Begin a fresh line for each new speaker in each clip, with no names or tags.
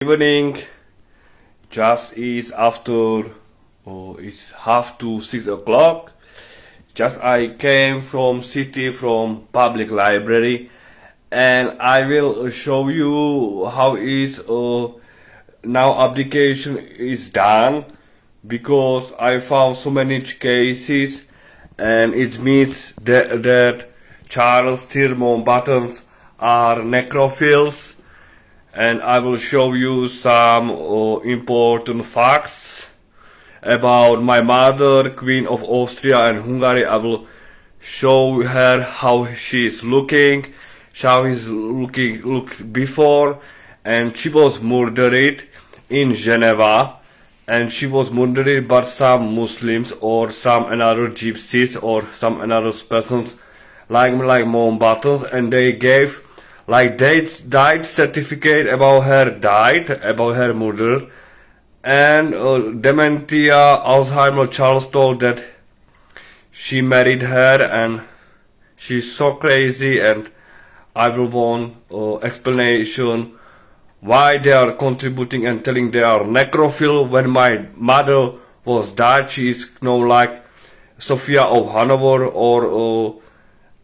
Evening, just is after, it's half to 6 o'clock. Just I came from city from public library, and I will show you how is now application is done, because I found so many cases, and it means that Charles Thermon buttons are necrophiles. And I will show you some important facts about my mother, Queen of Austria and Hungary. I will show her how she is looking, how is look before, and she was murdered in Geneva, and she was murdered by some Muslims or some another gypsies or some another persons like Mountbattens, and they gave like they died certificate about her murder, and dementia Alzheimer Charles told that she married her and she's so crazy, and I will want explanation why they are contributing and telling they are necrophile when my mother was died. She is like Sophia of Hanover or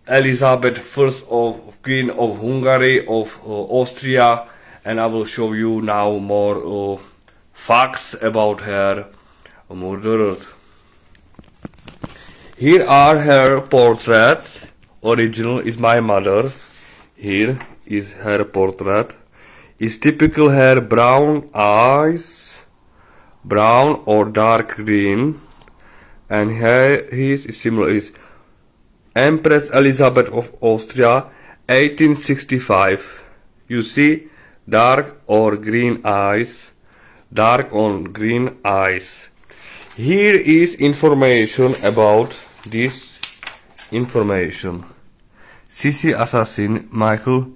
Elizabeth I of Queen of Hungary, of Austria, and I will show you now more facts about her murderer. Here are her portraits. Original is my mother. Here is her portrait. Is typical hair, brown eyes, brown or dark green, and here is similar is Empress Elizabeth of Austria, 1865. You see, dark or green eyes, dark on green eyes. Here is information about this information. Sissi assassin Michael,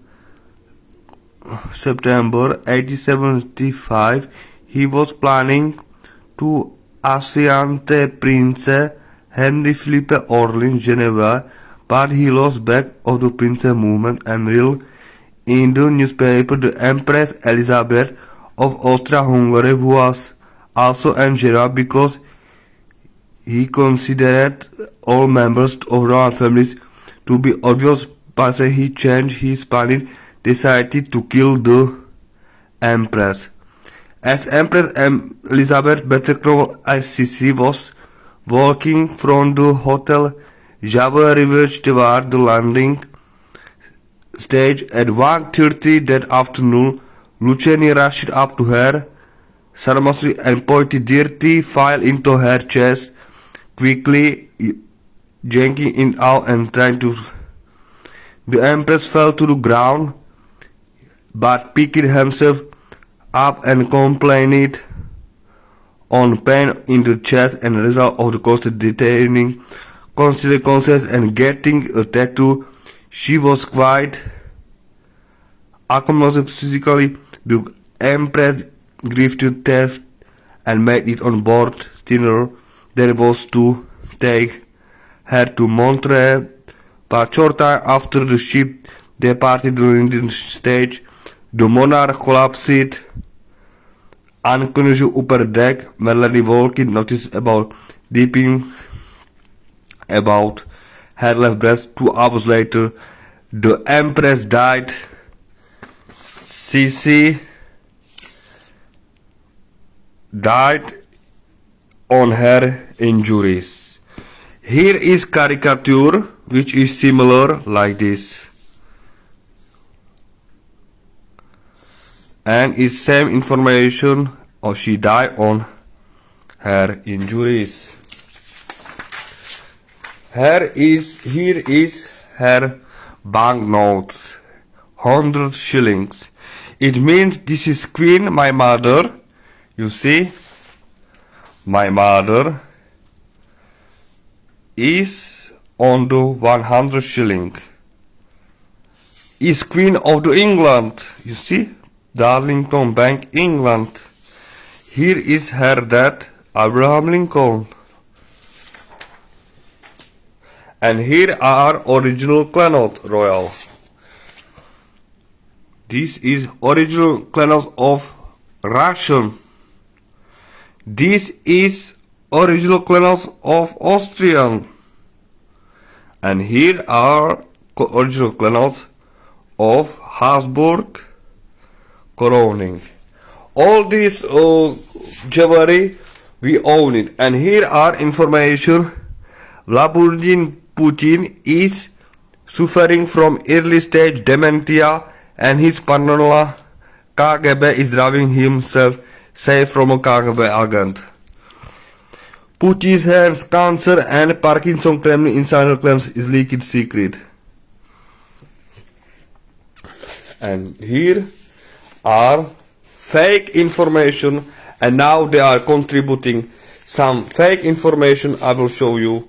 September 1875. He was planning to assassinate Prince Henry Philippe Orleans, Geneva, but he lost back of the Prince movement and read in the newspaper the Empress Elizabeth of Austria-Hungary, who was also in Geneva, because he considered all members of royal families to be obvious, but he changed his plan, decided to kill the Empress. As Empress Elizabeth, better known as Sissi, was walking from the hotel Java River toward the landing stage at 1:30 that afternoon, Luciani rushed up to her ceremoniously and pointed dirty file into her chest, quickly yanking it out and trying to. The Empress fell to the ground, but picked himself up and complained on pain in the chest and result of the constant detaining, constantly conscious and getting a tattoo. She was quite accommodative physically. The Empress grieved to theft and made it on board steamer that was to take her to Montreux, but short time after the ship departed during the stage, the monarch collapsed unconscious upper deck. Melanie Volkin noticed about dipping about her left breast. 2 hours later, the Empress died. Sissi died on her injuries. Here is caricature which is similar like this, and is same information, or she died on her injuries. Here is her banknotes, 100 shillings. It means this is Queen, my mother. You see, my mother is on the 100 shilling. Is Queen of the England. You see, Darlington Bank, England. Here is her dad, Abraham Lincoln. And here are original clannot royal. This is original clannot of Russian. This is original colonels of Austrian. And here are original colonels of Habsburg crowning. All this jewelry, we own it. And here are information. Vladimir Putin is suffering from early stage dementia, and his partner KGB is driving himself safe from a KGB agent. Putin has cancer and Parkinson claim insider claims is leaked secret. And here are fake information, and now they are contributing some fake information. I will show you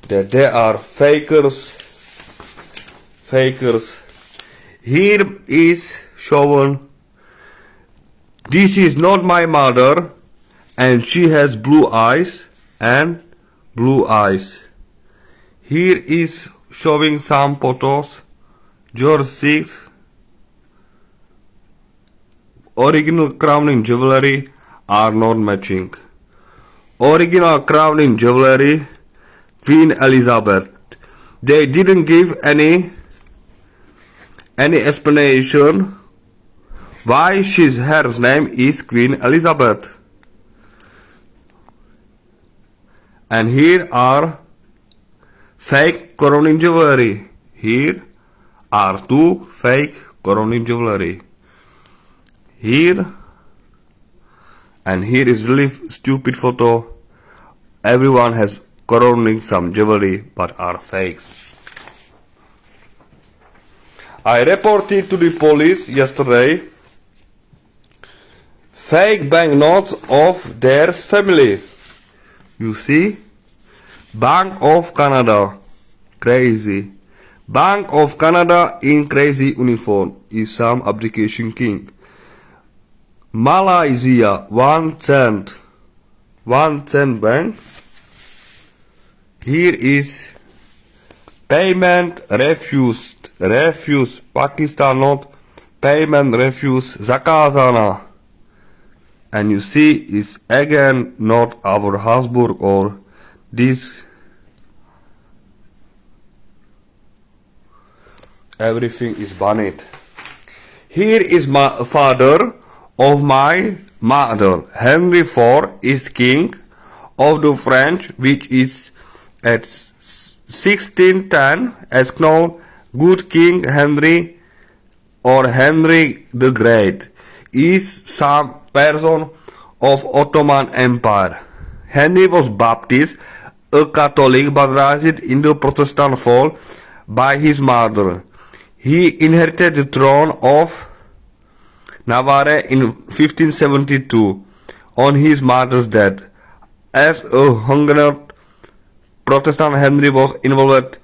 that they are fakers. Here is shown, this is not my mother, and she has blue eyes and blue eyes. Here is showing some photos. George VI, original crowning jewelry are not matching. Original crowning jewelry, Queen Elizabeth. They didn't give any explanation why her name is Queen Elizabeth. And here are fake crowning jewelry. Here are two fake crowning jewelry. Here and here is really stupid photo. Everyone has crowning some jewelry but are fakes. I reported to the police yesterday fake banknotes of their family. You see? Bank of Canada. Crazy. Bank of Canada in crazy uniform is some application king. Malaysia 1 cent. 1 cent bank. Here is payment refused. Pakistan not payment refused. Zakázana. And you see is again not our Habsburg or this. Everything is banned. Here is my father of my mother. Henry IV is king of the French, which is at 1610 as known good King Henry or Henry the Great is some person of Ottoman Empire. Henry was Baptist, a Catholic, but raised in the Protestant fold by his mother. He inherited the throne of Navarre in 1572 on his mother's death. As a Huguenot Protestant, Henry was involved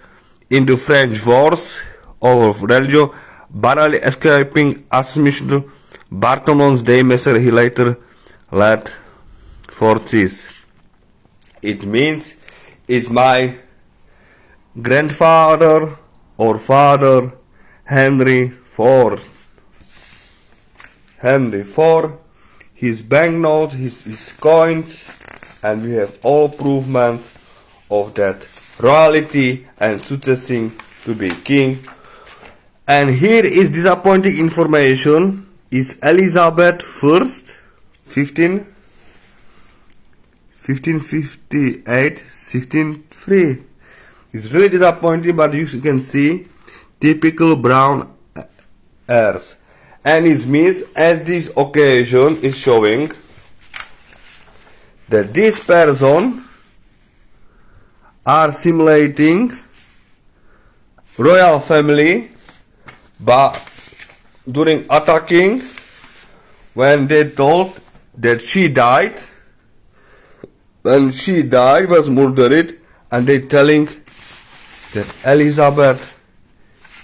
in the French wars of religion, barely escaping assassination. Bartholomew's Day Messer he later led forces. It means it's my grandfather or father Henry IV. Henry IV, his banknotes, his coins, and we have all provement of that royalty and succeeding to be king. And here is disappointing information. Is Elizabeth first 1558 1603. It's really disappointing, but you can see typical brown hairs. And it means as this occasion is showing that this person are simulating royal family, but during attacking, when they told that she died, when she died, was murdered, and they telling that Elizabeth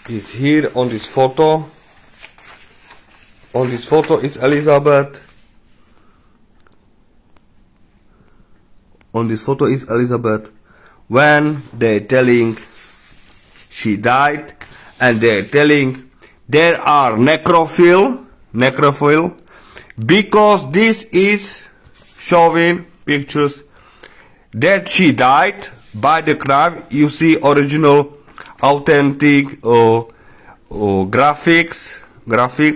is here on this photo. On this photo is Elizabeth. On this photo is Elizabeth. When they telling she died, and they telling there are necrophile because this is showing pictures that she died by the crime. You see original, authentic graphics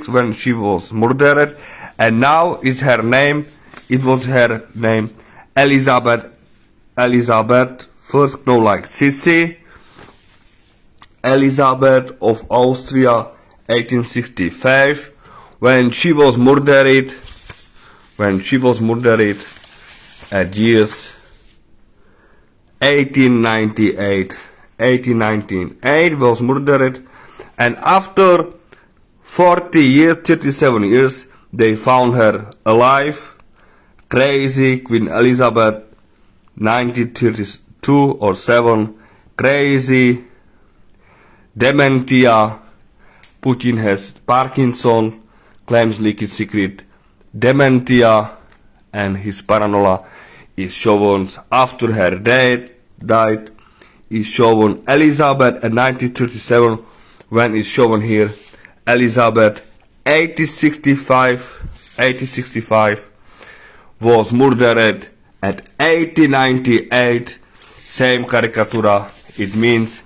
when she was murdered, and now is her name. It was her name Elizabeth. First known like Sissi. Elizabeth of Austria, 1865. When she was murdered at years 1898 was murdered, and after 37 years, they found her alive. Crazy Queen Elizabeth, 1932 or 7, crazy, dementia, Putin has Parkinson, claims leaky secret, dementia, and his paranoia is shown after her died is shown Elizabeth at 1937, when is shown here Elizabeth 1865 was murdered at 1898, same caricatura. It means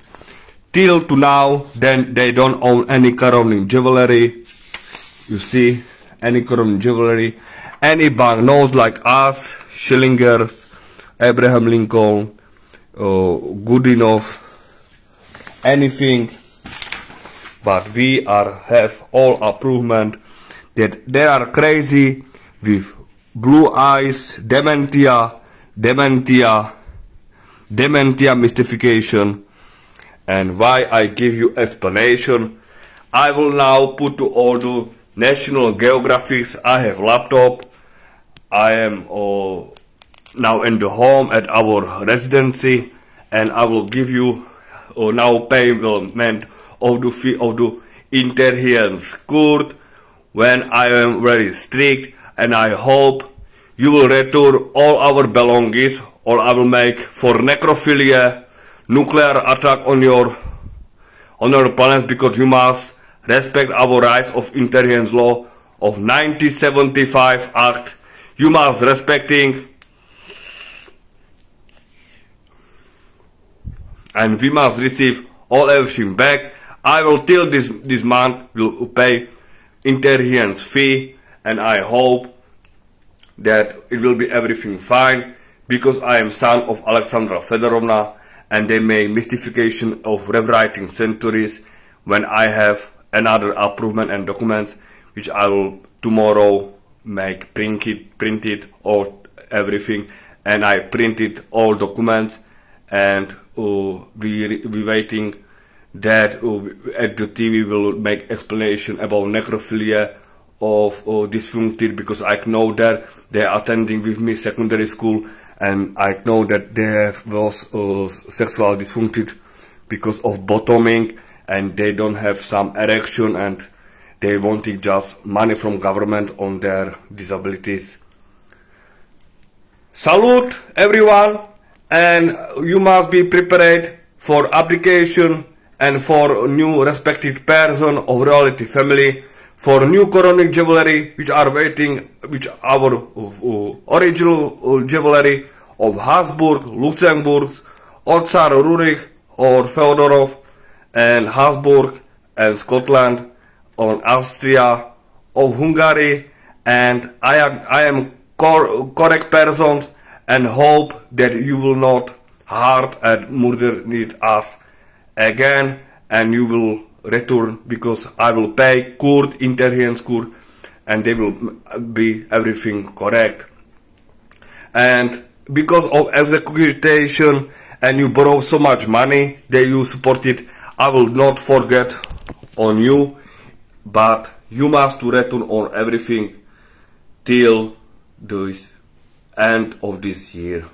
till to now then they don't own any crowning jewelry. You see, any crowning jewelry, any banknotes like us, Schillingers, Abraham Lincoln, Goodenough, anything. But we have all approval that they are crazy with blue eyes, dementia mystification. And why I give you explanation, I will now put to all the National Geographics. I have laptop. I am now in the home at our residency, and I will give you now payment of the intelligence court when I am very strict, and I hope you will return all our belongings, or I will make for necrophilia, nuclear attack on your planets, because you must respect our rights of intelligence law of 1975 Act. You must respecting, and we must receive all everything back. I will till this month will pay intelligence fee, and I hope that it will be everything fine, because I am son of Alexandra Feodorovna, and they make mystification of rewriting centuries. When I have another approval and documents, which I will tomorrow make printed or everything, and I printed all documents, and we waiting that at the TV will make explanation about necrophilia of dysfuncted, because I know that they are attending with me secondary school, and I know that they was sexual dysfuncted because of bottoming, and they don't have some erection, and they wanting just money from government on their disabilities. Salute everyone, and you must be prepared for application and for new respected person of royalty family, for new coronic jewelry which are waiting, which our original jewelry of Habsburg, Luxembourg, or Tsar Rurich or Feodorov, and Habsburg and Scotland, or Austria, of Hungary, and I am correct persons, and hope that you will not hurt and murder us again, and you will return, because I will pay court, intelligence court, and they will be everything correct. And because of execution and you borrow so much money that you support it, I will not forget on you, but you must return on everything till the end of this year.